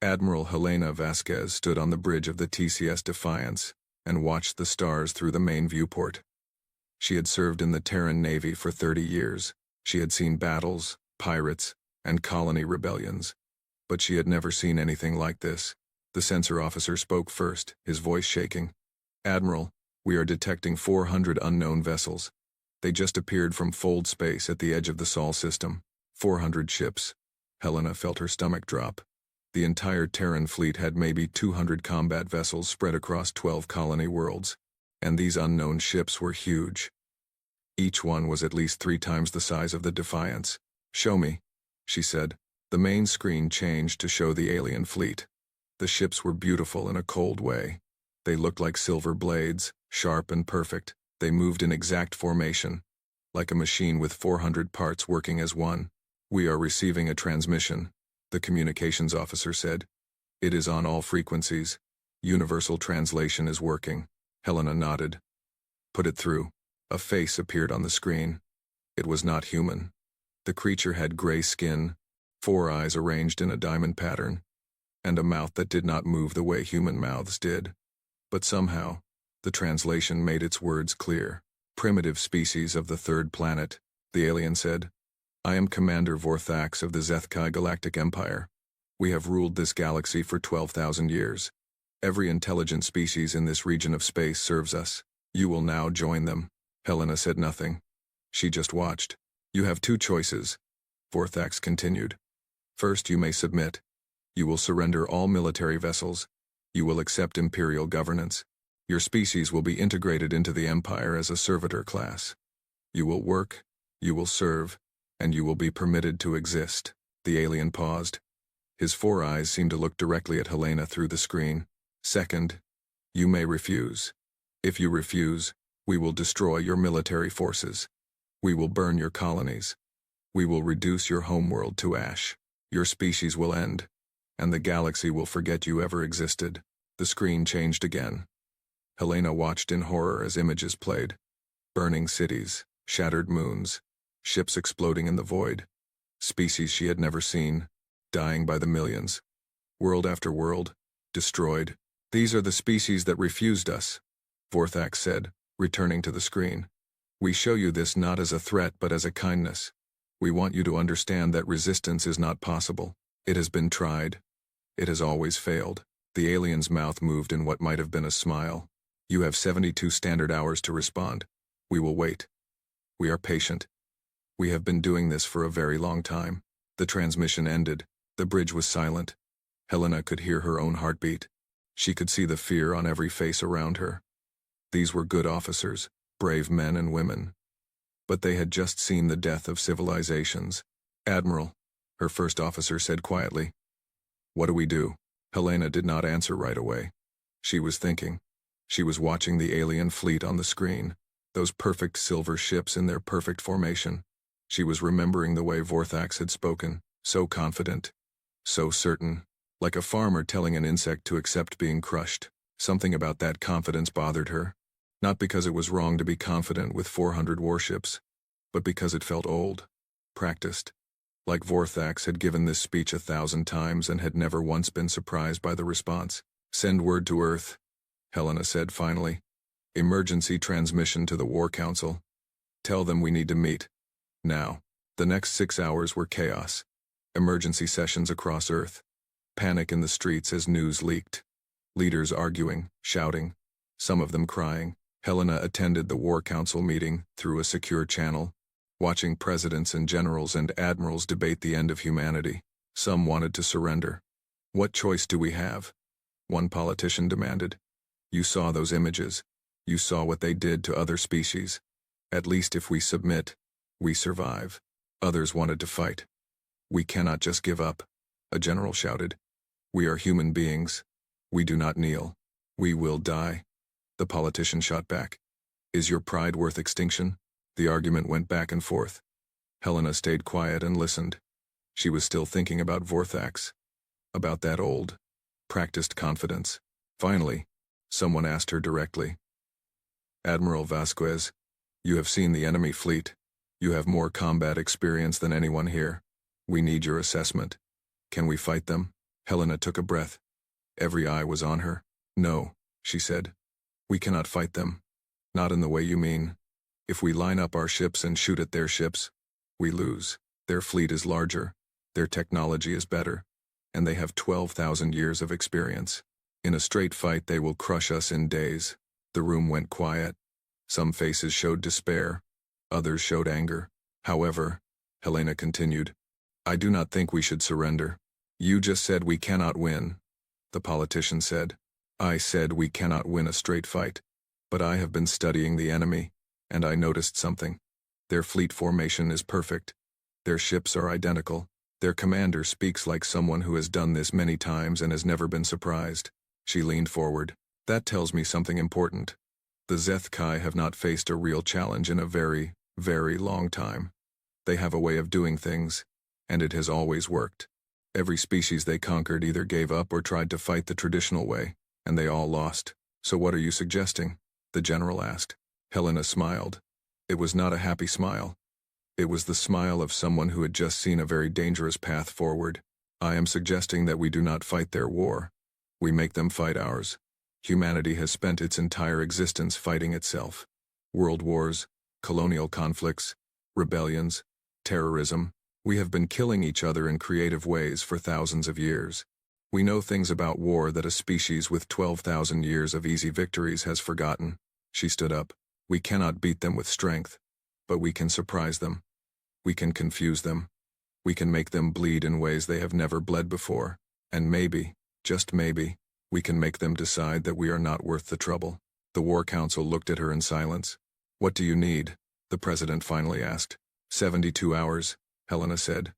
Admiral Helena Vasquez stood on the bridge of the TCS Defiance and watched the stars through the main viewport. She had served in the Terran Navy for 30 years. She had seen battles, pirates, and colony rebellions. But she had never seen anything like this. The sensor officer spoke first, his voice shaking. "Admiral, we are detecting 400 unknown vessels. They just appeared from fold space at the edge of the Sol system. 400 ships." Helena felt her stomach drop. The entire Terran fleet had maybe 200 combat vessels spread across 12 colony worlds, and these unknown ships were huge. Each one was at least 3 times the size of the Defiance. "Show me," she said. The main screen changed to show the alien fleet. The ships were beautiful in a cold way. They looked like silver blades, sharp and perfect. They moved in exact formation, like a machine with 400 parts working as one. "We are receiving a transmission," the communications officer said. "It is on all frequencies. Universal translation is working." Helena nodded. "Put it through." A face appeared on the screen. It was not human. The creature had gray skin, 4 eyes arranged in a diamond pattern, and a mouth that did not move the way human mouths did. But somehow, the translation made its words clear. "Primitive species of the 3rd planet," the alien said. "I am Commander Vorthax of the Zethkai Galactic Empire. We have ruled this galaxy for 12,000 years. Every intelligent species in this region of space serves us. You will now join them." Helena said nothing. She just watched. "You have 2 choices," Vorthax continued. "First, you may submit. You will surrender all military vessels. You will accept imperial governance. Your species will be integrated into the Empire as a servitor class. You will work, you will serve, and you will be permitted to exist." The alien paused. His 4 eyes seemed to look directly at Helena through the screen. "Second, you may refuse. If you refuse, we will destroy your military forces. We will burn your colonies. We will reduce your homeworld to ash. Your species will end, and the galaxy will forget you ever existed." The screen changed again. Helena watched in horror as images played. Burning cities, shattered moons, ships exploding in the void. Species she had never seen, dying by the millions. World after world, destroyed. "These are the species that refused us," Vorthax said, returning to the screen. "We show you this not as a threat but as a kindness. We want you to understand that resistance is not possible. It has been tried. It has always failed." The alien's mouth moved in what might have been a smile. "You have 72 standard hours to respond. We will wait. We are patient. We have been doing this for a very long time." The transmission ended. The bridge was silent. Helena could hear her own heartbeat. She could see the fear on every face around her. These were good officers, brave men and women. But they had just seen the death of civilizations. "Admiral," her first officer said quietly. "What do we do?" Helena did not answer right away. She was thinking. She was watching the alien fleet on the screen, those perfect silver ships in their perfect formation. She was remembering the way Vorthax had spoken, so confident, so certain, like a farmer telling an insect to accept being crushed. Something about that confidence bothered her. Not because it was wrong to be confident with 400 warships, but because it felt old, practiced. Like Vorthax had given this speech 1,000 times and had never once been surprised by the response. "Send word to Earth," Helena said finally. "Emergency transmission to the War Council. Tell them we need to meet. Now." The next 6 hours were chaos. Emergency sessions across Earth. Panic in the streets as news leaked. Leaders arguing, shouting, some of them crying. Helena attended the War Council meeting through a secure channel, watching presidents and generals and admirals debate the end of humanity. Some wanted to surrender. "What choice do we have?" one politician demanded. "You saw those images. You saw what they did to other species. At least if we submit, we survive." Others wanted to fight. "We cannot just give up," a general shouted. "We are human beings. We do not kneel. We will die." The politician shot back. "Is your pride worth extinction?" The argument went back and forth. Helena stayed quiet and listened. She was still thinking about Vorthax, about that old, practiced confidence. Finally, someone asked her directly, "Admiral Vasquez, you have seen the enemy fleet. You have more combat experience than anyone here. We need your assessment. Can we fight them?" Helena took a breath. Every eye was on her. "No," she said. "We cannot fight them. Not in the way you mean. If we line up our ships and shoot at their ships, we lose. Their fleet is larger, their technology is better, and they have 12,000 years of experience. In a straight fight they will crush us in days." The room went quiet. Some faces showed despair, others showed anger. "However," Helena continued, "I do not think we should surrender." "You just said we cannot win," the politician said. "I said we cannot win a straight fight. But I have been studying the enemy, and I noticed something. Their fleet formation is perfect. Their ships are identical. Their commander speaks like someone who has done this many times and has never been surprised." She leaned forward. "That tells me something important. The Zethkai have not faced a real challenge in a very, very long time. They have a way of doing things, and it has always worked. Every species they conquered either gave up or tried to fight the traditional way, and they all lost. So what are you suggesting?" the general asked. Helena smiled. It was not a happy smile. It was the smile of someone who had just seen a very dangerous path forward. "I am suggesting that we do not fight their war. We make them fight ours. Humanity has spent its entire existence fighting itself. World wars, colonial conflicts, rebellions, terrorism. We have been killing each other in creative ways for thousands of years. We know things about war that a species with 12,000 years of easy victories has forgotten." She stood up. "We cannot beat them with strength, but we can surprise them. We can confuse them. We can make them bleed in ways they have never bled before. And maybe, just maybe, we can make them decide that we are not worth the trouble." The War Council looked at her in silence. "What do you need?" the president finally asked. 72 hours, Helena said.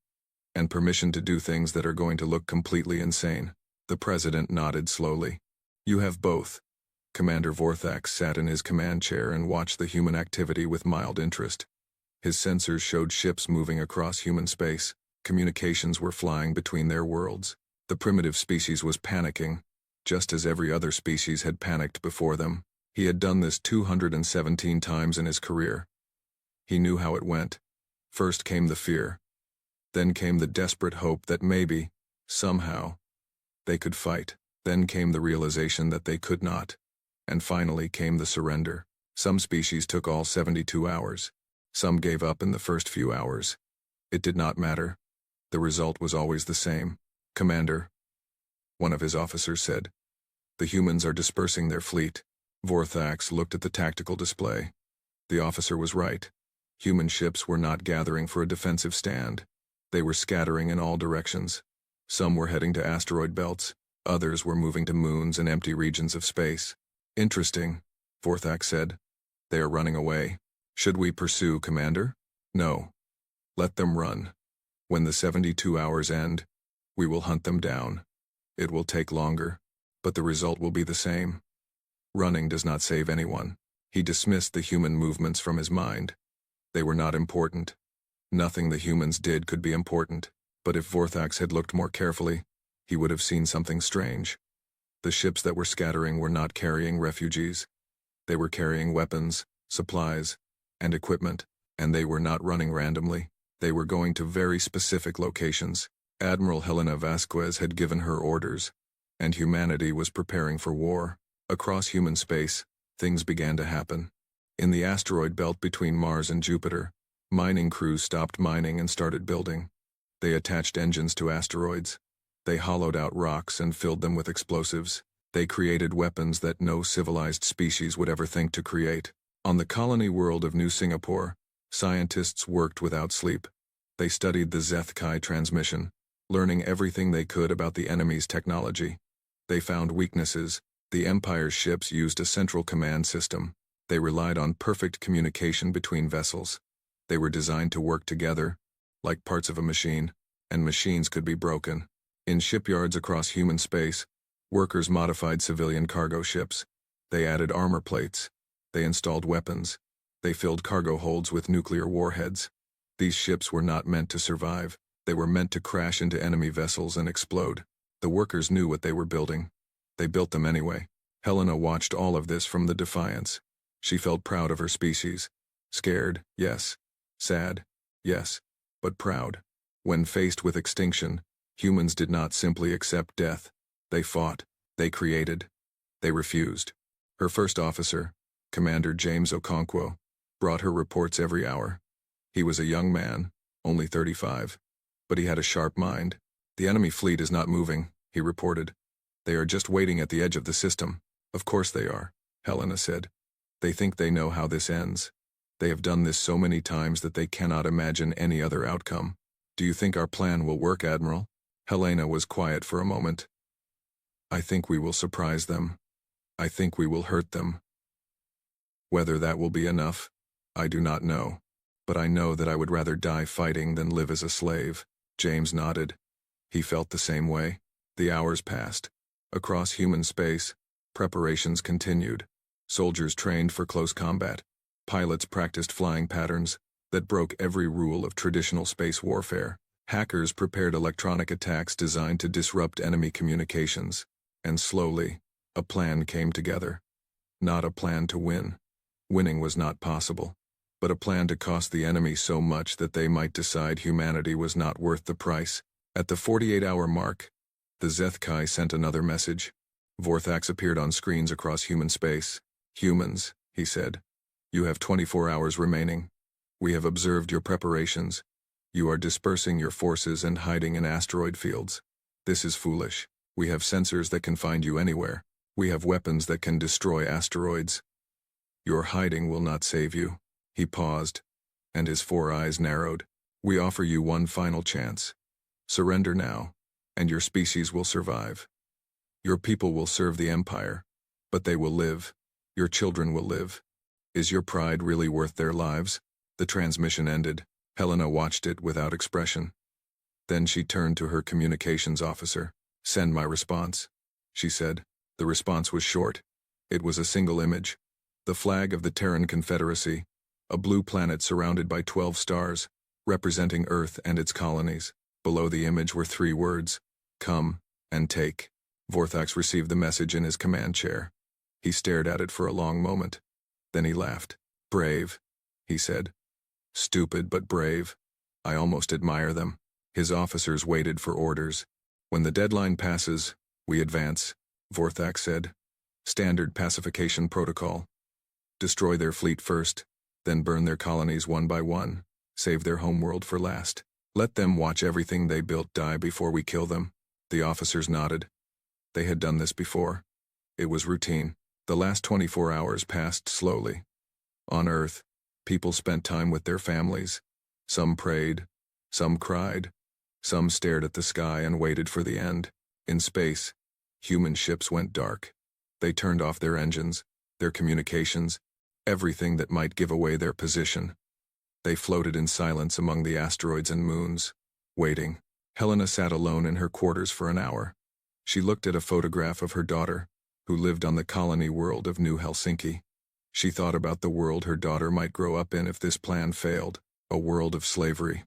"And permission to do things that are going to look completely insane." The president nodded slowly. "You have both." Commander Vorthax sat in his command chair and watched the human activity with mild interest. His sensors showed ships moving across human space. Communications were flying between their worlds. The primitive species was panicking, just as every other species had panicked before them. He had done this 217 times in his career. He knew how it went. First came the fear. Then came the desperate hope that maybe, somehow, they could fight. Then came the realization that they could not. And finally came the surrender. Some species took all 72 hours. Some gave up in the first few hours. It did not matter. The result was always the same. "Commander," one of his officers said, "the humans are dispersing their fleet." Vorthax looked at the tactical display. The officer was right. Human ships were not gathering for a defensive stand. They were scattering in all directions. Some were heading to asteroid belts. Others were moving to moons and empty regions of space. "Interesting," Vorthax said. "They are running away. Should we pursue, Commander?" "No. Let them run. When the 72 hours end, we will hunt them down. It will take longer, but the result will be the same. Running does not save anyone." He dismissed the human movements from his mind. They were not important. Nothing the humans did could be important, but if Vorthax had looked more carefully, he would have seen something strange. The ships that were scattering were not carrying refugees. They were carrying weapons, supplies, and equipment, and they were not running randomly. They were going to very specific locations. Admiral Helena Vasquez had given her orders, and humanity was preparing for war. Across human space, things began to happen. In the asteroid belt between Mars and Jupiter, mining crews stopped mining and started building. They attached engines to asteroids. They hollowed out rocks and filled them with explosives. They created weapons that no civilized species would ever think to create. On the colony world of New Singapore, scientists worked without sleep. They studied the Zethkai transmission, learning everything they could about the enemy's technology. They found weaknesses. The Empire's ships used a central command system. They relied on perfect communication between vessels. They were designed to work together, like parts of a machine, and machines could be broken. In shipyards across human space, workers modified civilian cargo ships. They added armor plates. They installed weapons. They filled cargo holds with nuclear warheads. These ships were not meant to survive. They were meant to crash into enemy vessels and explode. The workers knew what they were building. They built them anyway. Helena watched all of this from the Defiance. She felt proud of her species. Scared, yes. Sad, yes. But proud. When faced with extinction, Humans did not simply accept death. They fought. They created. They refused. Her first officer, Commander James Okonkwo, brought her reports every hour. He was a young man, only 35, but he had a sharp mind. "The enemy fleet is not moving," he reported. "They are just waiting at the edge of the system." "Of course they are," Helena said. "They think they know how this ends. They have done this so many times that they cannot imagine any other outcome." "Do you think our plan will work, Admiral?" Helena was quiet for a moment. "I think we will surprise them. I think we will hurt them. Whether that will be enough, I do not know. But I know that I would rather die fighting than live as a slave." James nodded. He felt the same way. The hours passed. Across human space, preparations continued. Soldiers trained for close combat. Pilots practiced flying patterns that broke every rule of traditional space warfare. Hackers prepared electronic attacks designed to disrupt enemy communications. And slowly, a plan came together. Not a plan to win. Winning was not possible. But a plan to cost the enemy so much that they might decide humanity was not worth the price. At the 48-hour mark, the Zethkai sent another message. Vorthax appeared on screens across human space. "Humans," he said, "you have 24 hours remaining. We have observed your preparations. You are dispersing your forces and hiding in asteroid fields. This is foolish. We have sensors that can find you anywhere. We have weapons that can destroy asteroids. Your hiding will not save you." He paused, and his 4 eyes narrowed. "We offer you one final chance. Surrender now, and your species will survive. Your people will serve the Empire, but they will live. Your children will live. Is your pride really worth their lives?" The transmission ended. Helena watched it without expression. Then she turned to her communications officer. "Send my response," she said. The response was short. It was a single image. The flag of the Terran Confederacy, a blue planet surrounded by 12 stars, representing Earth and its colonies. Below the image were 3 words: "Come and take." Vorthax received the message in his command chair. He stared at it for a long moment. Then he laughed. "Brave," he said. "Stupid but brave. I almost admire them." His officers waited for orders. "When the deadline passes, we advance," Vorthax said. "Standard pacification protocol. Destroy their fleet first, then burn their colonies one by one. Save their homeworld for last. Let them watch everything they built die before we kill them." The officers nodded. They had done this before. It was routine. The last 24 hours passed slowly. On Earth, people spent time with their families. Some prayed, some cried, some stared at the sky and waited for the end. In space, human ships went dark. They turned off their engines, their communications, everything that might give away their position. They floated in silence among the asteroids and moons, waiting. Helena sat alone in her quarters for an hour. She looked at a photograph of her daughter, who lived on the colony world of New Helsinki. She thought about the world her daughter might grow up in if this plan failed, a world of slavery,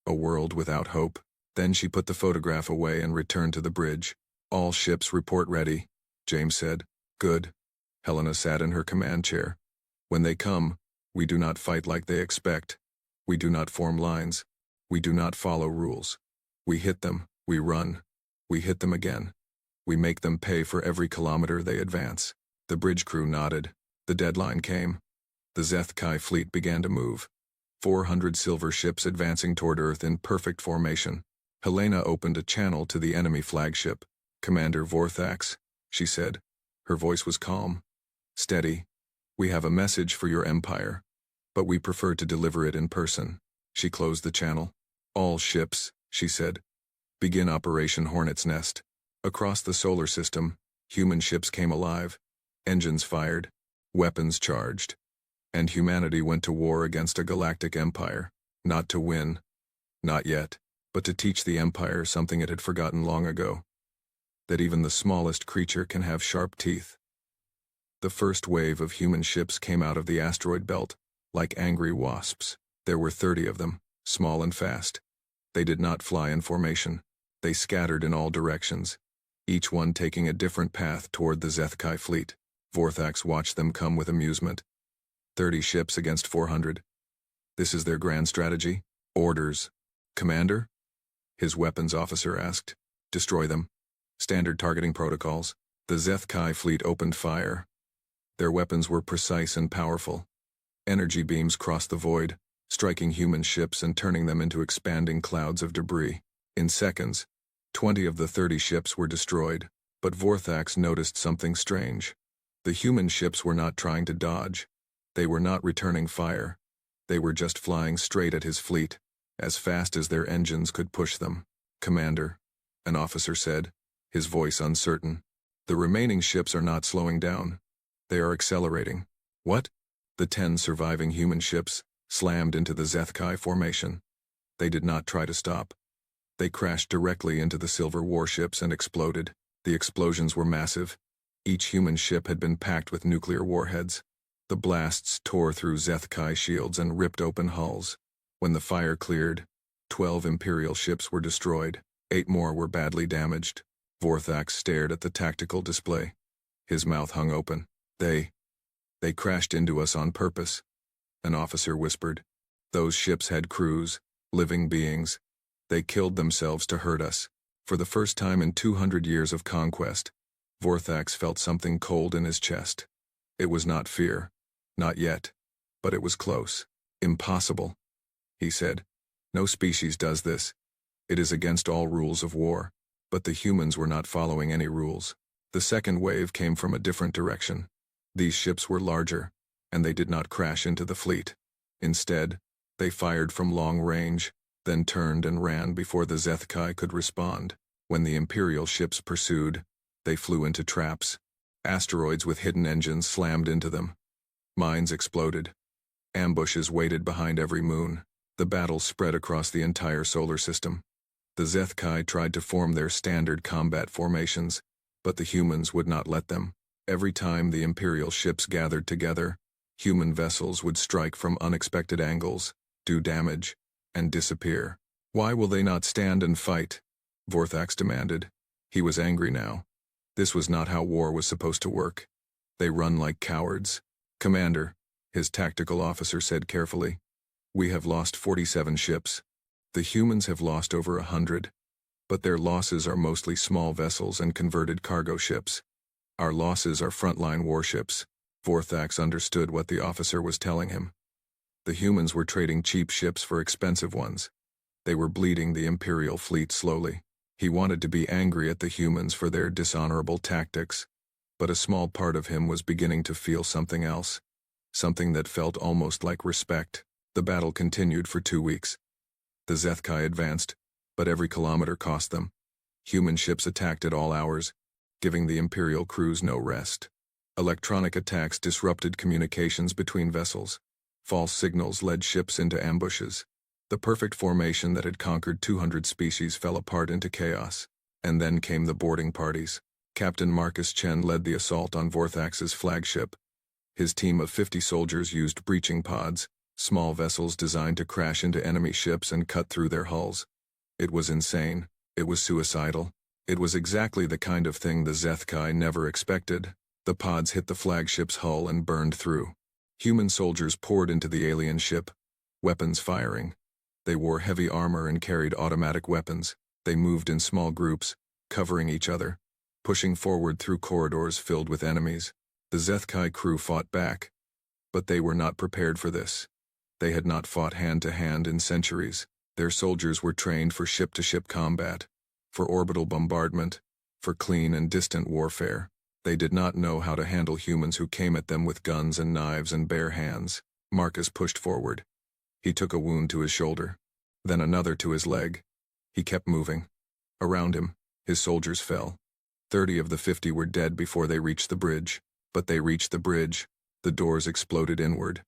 a world without hope. Then she put the photograph away and returned to the bridge. "All ships report ready," James said. "Good." Helena sat in her command chair. "When they come, we do not fight like they expect. We do not form lines. We do not follow rules. We hit them, we run. We hit them again. We make them pay for every kilometer they advance." The bridge crew nodded. The deadline came. The Zethkai fleet began to move. 400 silver ships advancing toward Earth in perfect formation. Helena opened a channel to the enemy flagship. "Commander Vorthax," she said. Her voice was calm. "Steady. We have a message for your empire, but we prefer to deliver it in person." She closed the channel. "All ships," she said, "begin Operation Hornet's Nest." Across the solar system, human ships came alive. Engines fired. Weapons charged. And humanity went to war against a galactic empire. Not to win. Not yet. But to teach the Empire something it had forgotten long ago. That even the smallest creature can have sharp teeth. The first wave of human ships came out of the asteroid belt, like angry wasps. There were 30 of them, small and fast. They did not fly in formation. They scattered in all directions, each one taking a different path toward the Zethkai fleet. Vorthax watched them come with amusement. 30 ships against 400. This is their grand strategy? Orders. Commander? His weapons officer asked. Destroy them. Standard targeting protocols. The Zeth Kai fleet opened fire. Their weapons were precise and powerful. Energy beams crossed the void, striking human ships and turning them into expanding clouds of debris. In seconds, 20 of the 30 ships were destroyed, but Vorthax noticed something strange. The human ships were not trying to dodge. They were not returning fire. They were just flying straight at his fleet, as fast as their engines could push them. Commander, an officer said, his voice uncertain. The remaining ships are not slowing down. They are accelerating. What? The 10 surviving human ships slammed into the Zeth Kai formation. They did not try to stop. They crashed directly into the silver warships and exploded. The explosions were massive. Each human ship had been packed with nuclear warheads. The blasts tore through Zeth Kai shields and ripped open hulls. When the fire cleared, 12 Imperial ships were destroyed. 8 more were badly damaged. Vorthax stared at the tactical display. His mouth hung open. They crashed into us on purpose, an officer whispered. Those ships had crews, living beings. They killed themselves to hurt us. For the first time in 200 years of conquest, Vorthax felt something cold in his chest. It was not fear. Not yet. But it was close. Impossible, he said. No species does this. It is against all rules of war. But the humans were not following any rules. The second wave came from a different direction. These ships were larger, and they did not crash into the fleet. Instead, they fired from long range, then turned and ran before the Zeth Kai could respond. When the Imperial ships pursued, they flew into traps. Asteroids with hidden engines slammed into them. Mines exploded. Ambushes waited behind every moon. The battle spread across the entire solar system. The Zeth Kai tried to form their standard combat formations, but the humans would not let them. Every time the Imperial ships gathered together, human vessels would strike from unexpected angles, do damage, and disappear. Why will they not stand and fight? Vorthax demanded. He was angry now. This was not how war was supposed to work. They run like cowards. Commander, his tactical officer said carefully, we have lost 47 ships. The humans have lost over 100, but their losses are mostly small vessels and converted cargo ships. Our losses are frontline warships. Vorthax understood what the officer was telling him. The humans were trading cheap ships for expensive ones. They were bleeding the Imperial fleet slowly. He wanted to be angry at the humans for their dishonorable tactics, but a small part of him was beginning to feel something else, something that felt almost like respect. The battle continued for 2 weeks. The Zeth Kai advanced, but every kilometer cost them. Human ships attacked at all hours, giving the Imperial crews no rest. Electronic attacks disrupted communications between vessels. False signals led ships into ambushes. The perfect formation that had conquered 200 species fell apart into chaos. And then came the boarding parties. Captain Marcus Chen led the assault on Vorthax's flagship. His team of 50 soldiers used breaching pods, small vessels designed to crash into enemy ships and cut through their hulls. It was insane. It was suicidal. It was exactly the kind of thing the Zeth Kai never expected. The pods hit the flagship's hull and burned through. Human soldiers poured into the alien ship, weapons firing. They wore heavy armor and carried automatic weapons. They moved in small groups, covering each other, pushing forward through corridors filled with enemies. The Zeth Kai crew fought back, but they were not prepared for this. They had not fought hand-to-hand in centuries. Their soldiers were trained for ship-to-ship combat, for orbital bombardment, for clean and distant warfare. They did not know how to handle humans who came at them with guns and knives and bare hands. Marcus pushed forward. He took a wound to his shoulder, then another to his leg. He kept moving. Around him, his soldiers fell. 30 of the 50 were dead before they reached the bridge. But they reached the bridge. The doors exploded inward.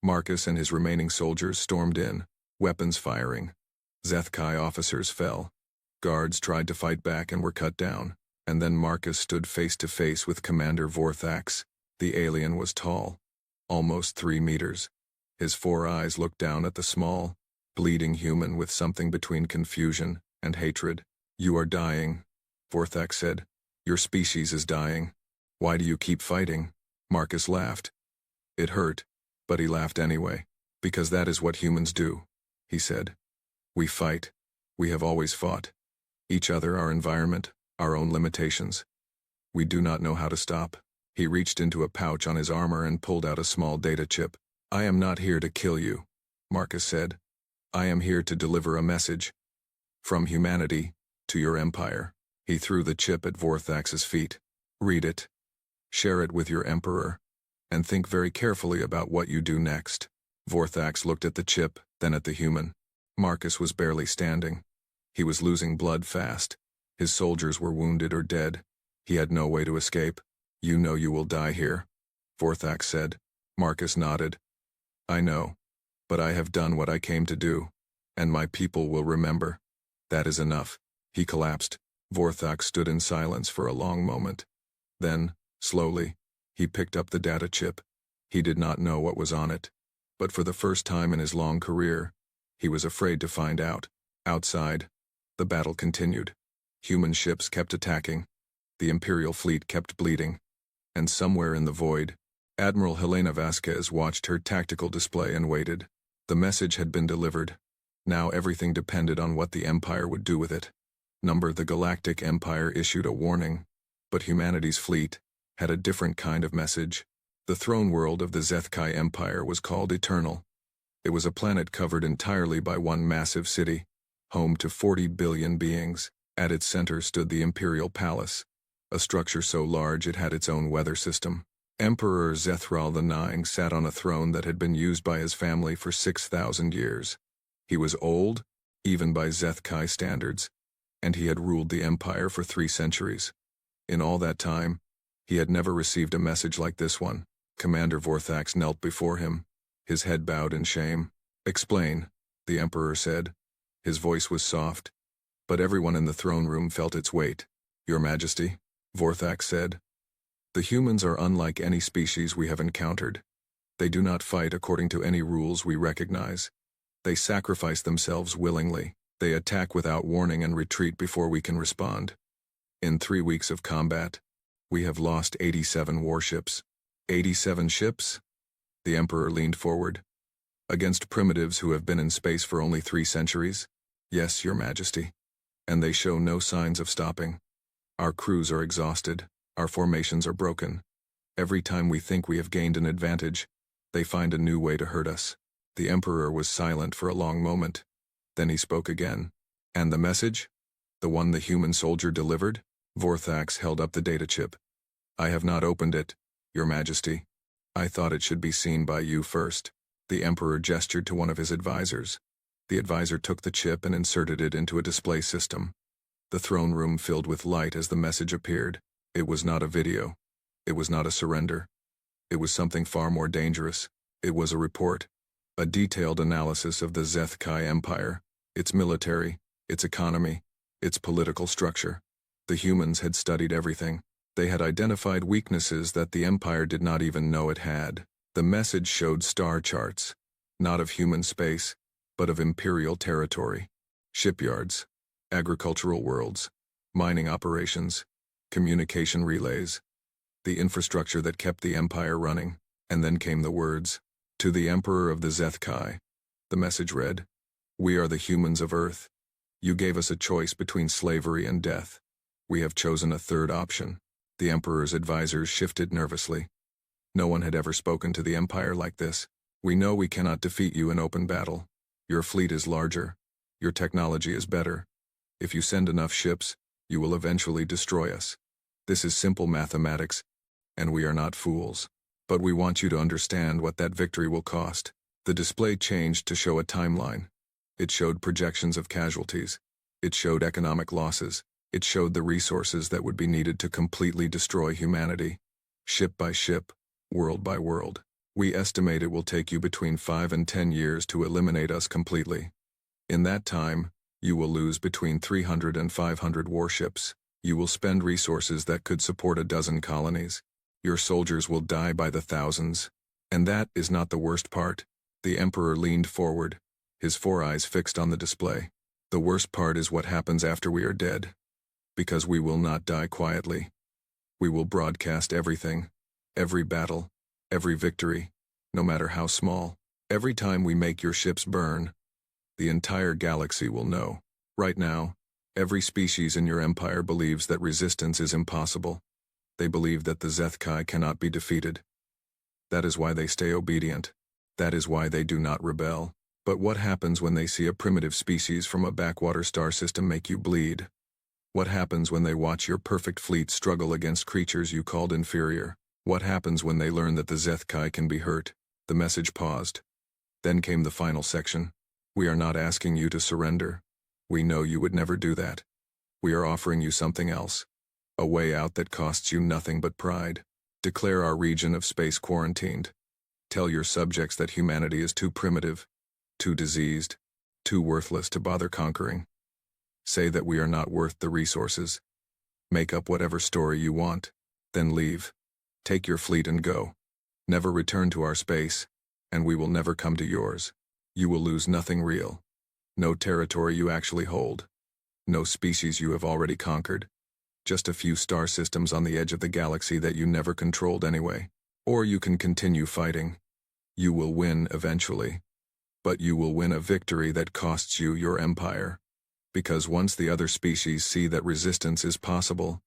Marcus and his remaining soldiers stormed in, weapons firing. Zeth Kai officers fell. Guards tried to fight back and were cut down. And then Marcus stood face to face with Commander Vorthax. The alien was tall, almost 3 meters. His 4 eyes looked down at the small, bleeding human with something between confusion and hatred. You are dying, Vorthax said. Your species is dying. Why do you keep fighting? Marcus laughed. It hurt, but he laughed anyway. Because that is what humans do, he said. We fight. We have always fought. Each other, our environment, our own limitations. We do not know how to stop. He reached into a pouch on his armor and pulled out a small data chip. I am not here to kill you, Marcus said. I am here to deliver a message. From humanity to your empire. He threw the chip at Vorthax's feet. Read it. Share it with your emperor. And think very carefully about what you do next. Vorthax looked at the chip, then at the human. Marcus was barely standing. He was losing blood fast. His soldiers were wounded or dead. He had no way to escape. You know you will die here, Vorthax said. Marcus nodded. I know. But I have done what I came to do. And my people will remember. That is enough. He collapsed. Vorthax stood in silence for a long moment. Then, slowly, he picked up the data chip. He did not know what was on it. But for the first time in his long career, he was afraid to find out. Outside, the battle continued. Human ships kept attacking. The Imperial fleet kept bleeding. And somewhere in the void, Admiral Helena Vasquez watched her tactical display and waited. The message had been delivered. Now everything depended on what the Empire would do with it. The Galactic Empire issued a warning, but humanity's fleet had a different kind of message. The throne world of the Zethkai Empire was called Eternal. It was a planet covered entirely by one massive city, home to 40 billion beings. At its center stood the Imperial Palace, a structure so large it had its own weather system. Emperor Zethral IX sat on a throne that had been used by his family for 6,000 years. He was old, even by Zethkai standards, and he had ruled the empire for 3 centuries. In all that time, he had never received a message like this one. Commander Vorthax knelt before him, his head bowed in shame. Explain, the emperor said. His voice was soft, but everyone in the throne room felt its weight. Your Majesty, Vorthax said. The humans are unlike any species we have encountered. They do not fight according to any rules we recognize. They sacrifice themselves willingly. They attack without warning and retreat before we can respond. In 3 weeks of combat, we have lost 87 warships. 87 ships? The Emperor leaned forward. Against primitives who have been in space for only 3 centuries? Yes, Your Majesty. And they show no signs of stopping. Our crews are exhausted. Our formations are broken. Every time we think we have gained an advantage, they find a new way to hurt us. The Emperor was silent for a long moment. Then he spoke again. And the message? The one the human soldier delivered? Vorthax held up the data chip. I have not opened it, Your Majesty. I thought it should be seen by you first. The Emperor gestured to one of his advisors. The advisor took the chip and inserted it into a display system. The throne room filled with light as the message appeared. It was not a video. It was not a surrender. It was something far more dangerous. It was a report. A detailed analysis of the Zethkai Empire, its military, its economy, its political structure. The humans had studied everything. They had identified weaknesses that the Empire did not even know it had. The message showed star charts, not of human space, but of Imperial territory. Shipyards, agricultural worlds, mining operations, communication relays. The infrastructure that kept the Empire running. And then came the words, to the Emperor of the Zethkai. The message read, We are the humans of Earth. You gave us a choice between slavery and death. We have chosen a third option. The Emperor's advisors shifted nervously. No one had ever spoken to the Empire like this. We know we cannot defeat you in open battle. Your fleet is larger. Your technology is better. If you send enough ships, you will eventually destroy us. This is simple mathematics, and we are not fools. But we want you to understand what that victory will cost. The display changed to show a timeline. It showed projections of casualties. It showed economic losses. It showed the resources that would be needed to completely destroy humanity. Ship by ship, world by world. We estimate it will take you between 5 and 10 years to eliminate us completely. In that time, you will lose between 300 and 500 warships. You will spend resources that could support a dozen colonies. Your soldiers will die by the thousands. And that is not the worst part. The Emperor leaned forward, his 4 eyes fixed on the display. The worst part is what happens after we are dead. Because we will not die quietly. We will broadcast everything, every battle, every victory, no matter how small. Every time we make your ships burn, the entire galaxy will know. Right now, every species in your empire believes that resistance is impossible. They believe that the Zethkai cannot be defeated. That is why they stay obedient. That is why they do not rebel. But what happens when they see a primitive species from a backwater star system make you bleed? What happens when they watch your perfect fleet struggle against creatures you called inferior? What happens when they learn that the Zethkai can be hurt? The message paused. Then came the final section. We are not asking you to surrender. We know you would never do that. We are offering you something else. A way out that costs you nothing but pride. Declare our region of space quarantined. Tell your subjects that humanity is too primitive, too diseased, too worthless to bother conquering. Say that we are not worth the resources. Make up whatever story you want. Then leave. Take your fleet and go. Never return to our space, and we will never come to yours. You will lose nothing real. No territory you actually hold. No species you have already conquered. Just a few star systems on the edge of the galaxy that you never controlled anyway. Or you can continue fighting. You will win eventually. But you will win a victory that costs you your empire. Because once the other species see that resistance is possible,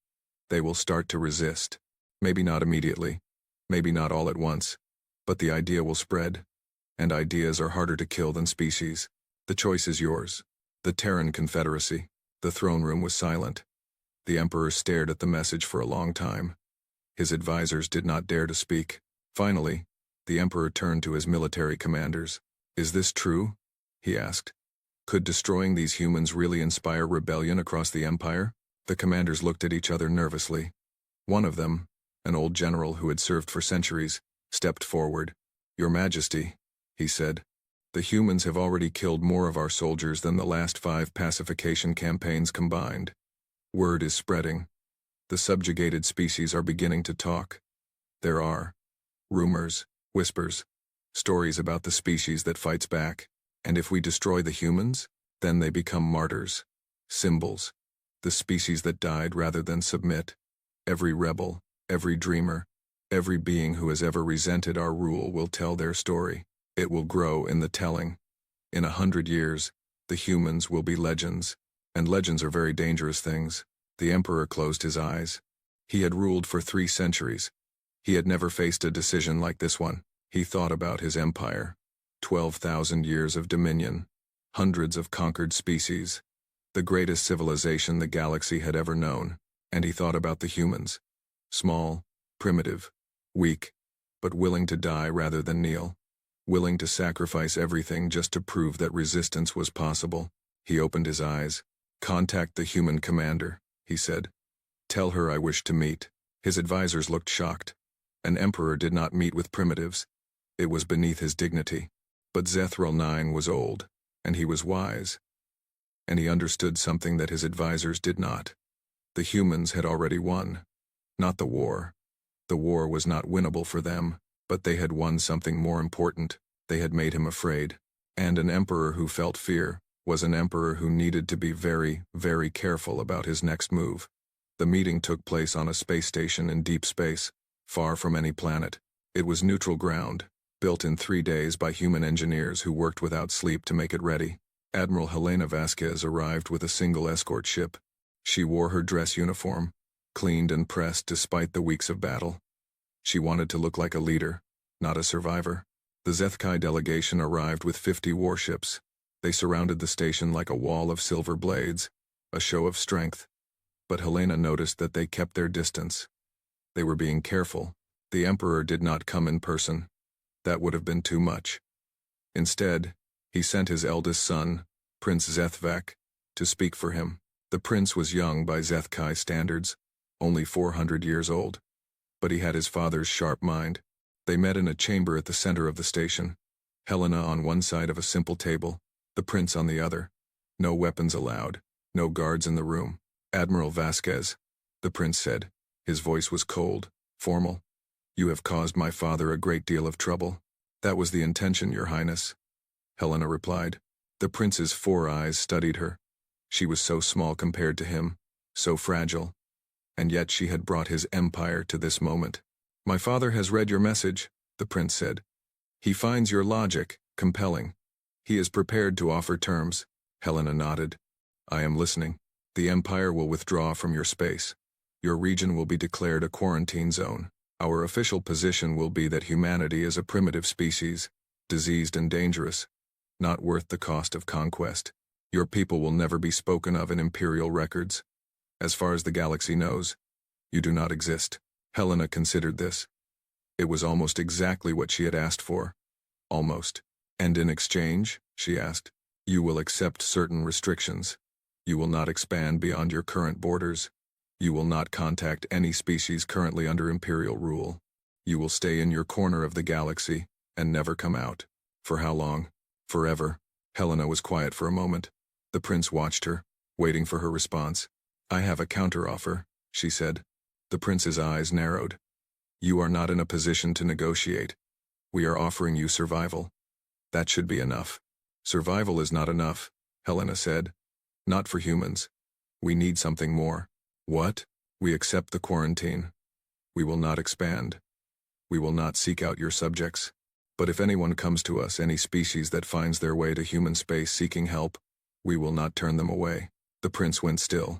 they will start to resist. Maybe not immediately. Maybe not all at once. But the idea will spread. And ideas are harder to kill than species. The choice is yours. The Terran Confederacy. The throne room was silent. The Emperor stared at the message for a long time. His advisors did not dare to speak. Finally, the Emperor turned to his military commanders. Is this true? He asked. Could destroying these humans really inspire rebellion across the Empire? The commanders looked at each other nervously. One of them, an old general who had served for centuries, stepped forward. Your Majesty, he said, the humans have already killed more of our soldiers than the last 5 pacification campaigns combined. Word is spreading. The subjugated species are beginning to talk. There are rumors, whispers, stories about the species that fights back. And if we destroy the humans, then they become martyrs, symbols, the species that died rather than submit. Every rebel, every dreamer, every being who has ever resented our rule will tell their story. It will grow in the telling. In 100 years, the humans will be legends. And legends are very dangerous things. The Emperor closed his eyes. He had ruled for 3 centuries. He had never faced a decision like this one. He thought about his empire. 12,000 years of dominion. Hundreds of conquered species. The greatest civilization the galaxy had ever known. And he thought about the humans. Small, primitive, weak, but willing to die rather than kneel. Willing to sacrifice everything just to prove that resistance was possible. He opened his eyes. Contact the human commander, he said. Tell her I wish to meet. His advisors looked shocked. An emperor did not meet with primitives. It was beneath his dignity. But Zethral 9 was old, and he was wise. And he understood something that his advisors did not. The humans had already won. Not the war. The war was not winnable for them, but they had won something more important. They had made him afraid. And an emperor who felt fear was an emperor who needed to be very, very careful about his next move. The meeting took place on a space station in deep space, far from any planet. It was neutral ground, built in 3 days by human engineers who worked without sleep to make it ready. Admiral Helena Vasquez arrived with a single escort ship. She wore her dress uniform, cleaned and pressed despite the weeks of battle. She wanted to look like a leader, not a survivor. The Zethkai delegation arrived with 50 warships. They surrounded the station like a wall of silver blades, a show of strength. But Helena noticed that they kept their distance. They were being careful. The Emperor did not come in person. That would have been too much. Instead, he sent his eldest son, Prince Zethvak, to speak for him. The prince was young by Zethkai standards, only 400 years old. But he had his father's sharp mind. They met in a chamber at the center of the station. Helena on one side of a simple table, the prince on the other. No weapons allowed, no guards in the room. Admiral Vasquez, the prince said. His voice was cold, formal. You have caused my father a great deal of trouble. That was the intention, Your Highness, Helena replied. The prince's 4 eyes studied her. She was so small compared to him, so fragile. And yet she had brought his empire to this moment. My father has read your message, the prince said. He finds your logic compelling. He is prepared to offer terms. Helena nodded. I am listening. The Empire will withdraw from your space. Your region will be declared a quarantine zone. Our official position will be that humanity is a primitive species, diseased and dangerous, not worth the cost of conquest. Your people will never be spoken of in imperial records. As far as the galaxy knows, you do not exist. Helena considered this. It was almost exactly what she had asked for. Almost. And in exchange, she asked, you will accept certain restrictions. You will not expand beyond your current borders. You will not contact any species currently under imperial rule. You will stay in your corner of the galaxy and never come out. For how long? Forever. Helena was quiet for a moment. The prince watched her, waiting for her response. I have a counteroffer, she said. The prince's eyes narrowed. You are not in a position to negotiate. We are offering you survival. That should be enough. Survival is not enough, Helena said. Not for humans. We need something more. What? We accept the quarantine. We will not expand. We will not seek out your subjects. But if anyone comes to us, any species that finds their way to human space seeking help, we will not turn them away. The prince went still.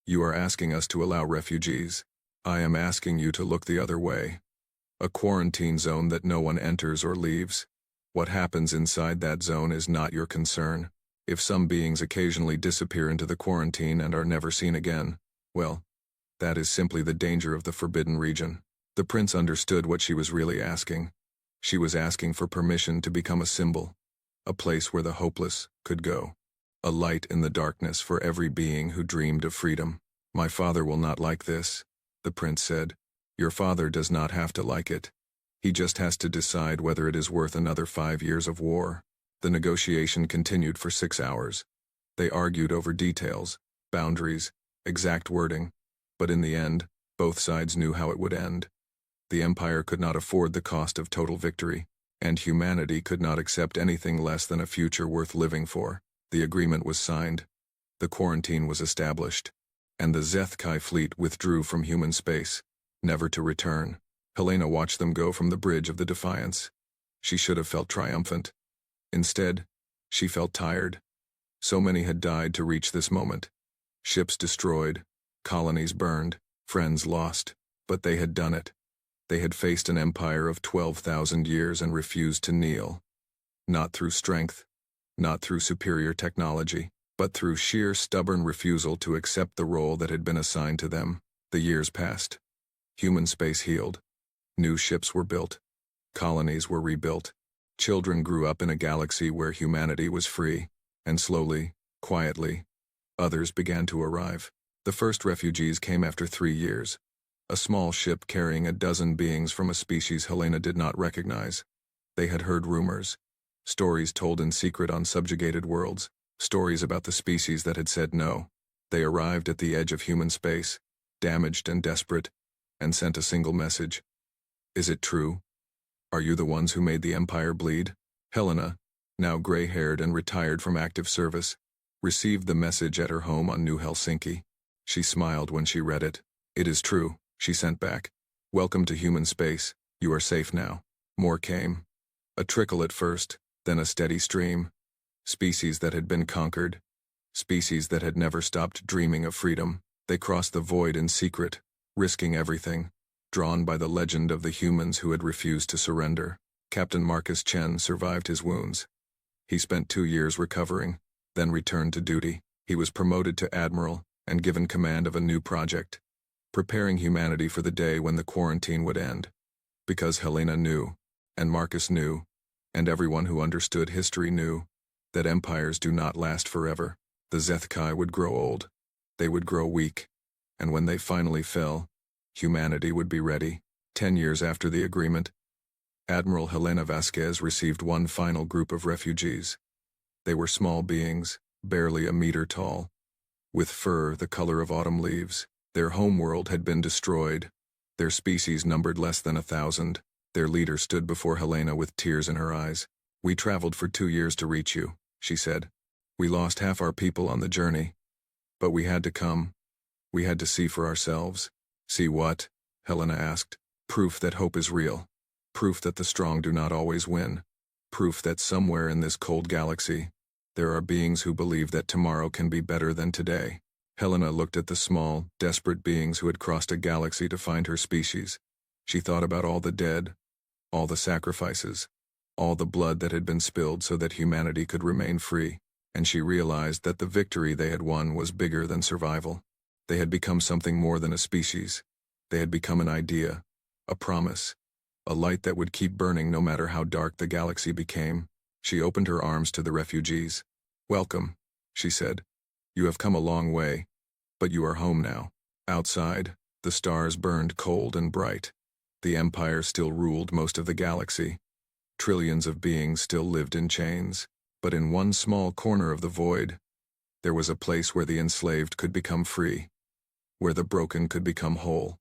You are asking us to allow refugees. I am asking you to look the other way. A quarantine zone that no one enters or leaves. What happens inside that zone is not your concern. If some beings occasionally disappear into the quarantine and are never seen again, well, that is simply the danger of the forbidden region. The prince understood what she was really asking. She was asking for permission to become a symbol, a place where the hopeless could go, a light in the darkness for every being who dreamed of freedom. My father will not like this, the prince said. Your father does not have to like it. He just has to decide whether it is worth another 5 years of war. The negotiation continued for 6 hours. They argued over details, boundaries, exact wording, but in the end, both sides knew how it would end. The Empire could not afford the cost of total victory, and humanity could not accept anything less than a future worth living for. The agreement was signed. The quarantine was established, and the Zethkai fleet withdrew from human space, never to return. Helena watched them go from the bridge of the Defiance. She should have felt triumphant. Instead, she felt tired. So many had died to reach this moment. Ships destroyed, colonies burned, friends lost, but they had done it. They had faced an empire of 12,000 years and refused to kneel. Not through strength, not through superior technology, but through sheer stubborn refusal to accept the role that had been assigned to them. The years passed. Human space healed. New ships were built. Colonies were rebuilt. Children grew up in a galaxy where humanity was free, and slowly, quietly, others began to arrive. The first refugees came after 3 years. A small ship carrying a dozen beings from a species Helena did not recognize. They had heard rumors, stories told in secret on subjugated worlds, stories about the species that had said no. They arrived at the edge of human space, damaged and desperate, and sent a single message. Is it true? Are you the ones who made the Empire bleed? Helena, now gray-haired and retired from active service, received the message at her home on New Helsinki. She smiled when she read it. It is true, she sent back. Welcome to human space. You are safe now. More came. A trickle at first, then a steady stream. Species that had been conquered. Species that had never stopped dreaming of freedom. They crossed the void in secret, risking everything, drawn by the legend of the humans who had refused to surrender. Captain Marcus Chen survived his wounds. He spent 2 years recovering, then returned to duty. He was promoted to admiral and given command of a new project, preparing humanity for the day when the quarantine would end. Because Helena knew, and Marcus knew, and everyone who understood history knew, that empires do not last forever. The Zethkai would grow old. They would grow weak. And when they finally fell, humanity would be ready. 10 years after the agreement, Admiral Helena Vasquez received one final group of refugees. They were small beings, barely a meter tall, with fur the color of autumn leaves. Their homeworld had been destroyed. Their species numbered less than 1,000. Their leader stood before Helena with tears in her eyes. We traveled for 2 years to reach you, she said. We lost half our people on the journey. But we had to come. We had to see for ourselves. See what? Helena asked. Proof that hope is real. Proof that the strong do not always win. Proof that somewhere in this cold galaxy, There are beings who believe that tomorrow can be better than today. Helena looked at the small, desperate beings who had crossed a galaxy to find her species. She thought about all the dead, all the sacrifices, all the blood that had been spilled so that humanity could remain free, and she realized that the victory they had won was bigger than survival. They had become something more than a species. They had become an idea, a promise, a light that would keep burning no matter how dark the galaxy became. She opened her arms to the refugees. "Welcome," she said. "You have come a long way, but you are home now." Outside, the stars burned cold and bright. The Empire still ruled most of the galaxy. Trillions of beings still lived in chains, but in one small corner of the void, there was a place where the enslaved could become free, where the broken could become whole,